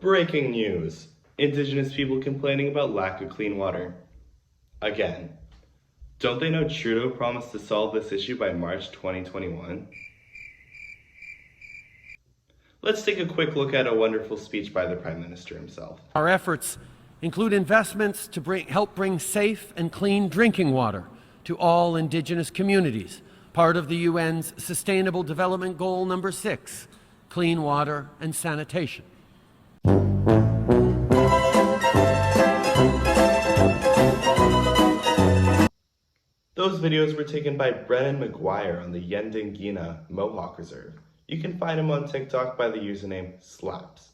Breaking news. Indigenous people complaining about lack of clean water. Again. Don't they know Trudeau promised to solve this issue by March 2021? Let's take a quick look at a wonderful speech by the Prime Minister himself. Our efforts include investments to help bring safe and clean drinking water to all Indigenous communities, part of the UN's Sustainable Development Goal number 6, clean water and sanitation. Those videos were taken by Brennan McGuire on the Yendingina Mohawk Reserve. You can find him on TikTok by the username Slaps.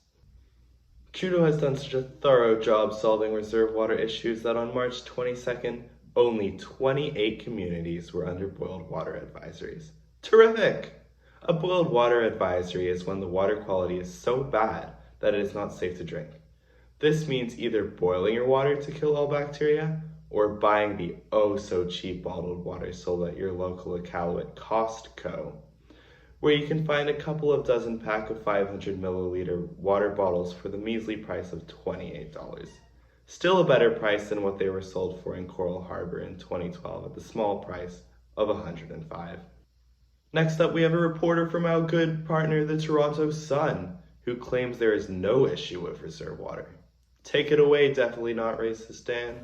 Trudeau has done such a thorough job solving reserve water issues that on March 22nd, only 28 communities were under boiled water advisories. Terrific! A boiled water advisory is when the water quality is so bad that it is not safe to drink. This means either boiling your water to kill all bacteria, or buying the oh-so-cheap bottled water sold at your local Iqaluit Costco, where you can find a couple of dozen pack of 500 milliliter water bottles for the measly price of $28. Still a better price than what they were sold for in Coral Harbor in 2012 at the small price of $105. Next up, we have a reporter from our good partner, the Toronto Sun, who claims there is no issue with reserve water. Take it away, definitely not racist, Dan.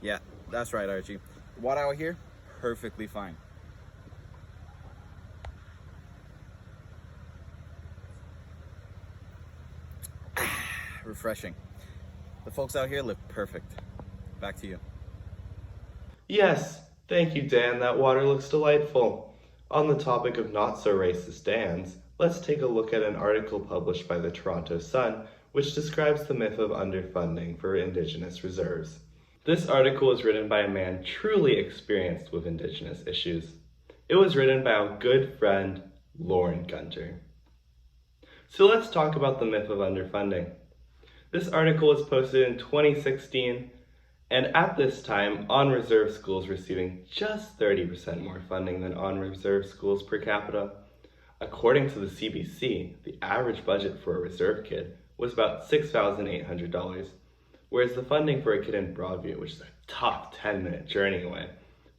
Yeah, that's right, Archie. The water out here, perfectly fine. Refreshing. The folks out here live perfect. Back to you. Yes, thank you, Dan. That water looks delightful. On the topic of not so racist Dans, let's take a look at an article published by the Toronto Sun, which describes the myth of underfunding for Indigenous reserves. This article was written by a man truly experienced with Indigenous issues. It was written by our good friend, Lauren Gunter. So let's talk about the myth of underfunding. This article was posted in 2016, and at this time, on-reserve schools receiving just 30% more funding than on-reserve schools per capita. According to the CBC, the average budget for a reserve kid was about $6,800, whereas the funding for a kid in Broadview, which is a top 10-minute journey away,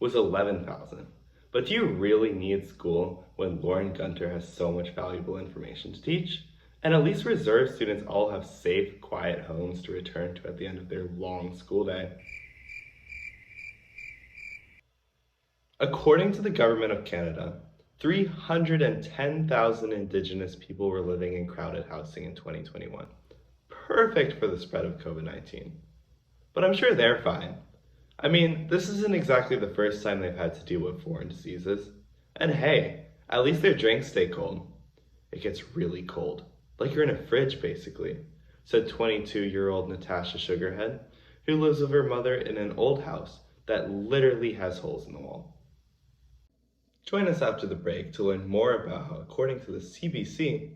was $11,000. But do you really need school when Lauren Gunter has so much valuable information to teach? And at least reserve students all have safe, quiet homes to return to at the end of their long school day. According to the Government of Canada, 310,000 Indigenous people were living in crowded housing in 2021. Perfect for the spread of COVID-19. But I'm sure they're fine. I mean, this isn't exactly the first time they've had to deal with foreign diseases. And hey, at least their drinks stay cold. It gets really cold. Like you're in a fridge, basically, said 22-year-old Natasha Sugarhead, who lives with her mother in an old house that literally has holes in the wall. Join us after the break to learn more about how, according to the CBC,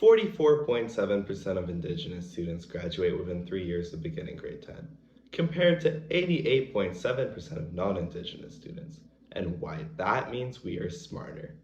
44.7% of Indigenous students graduate within 3 years of beginning grade 10, compared to 88.7% of non-Indigenous students, and why that means we are smarter.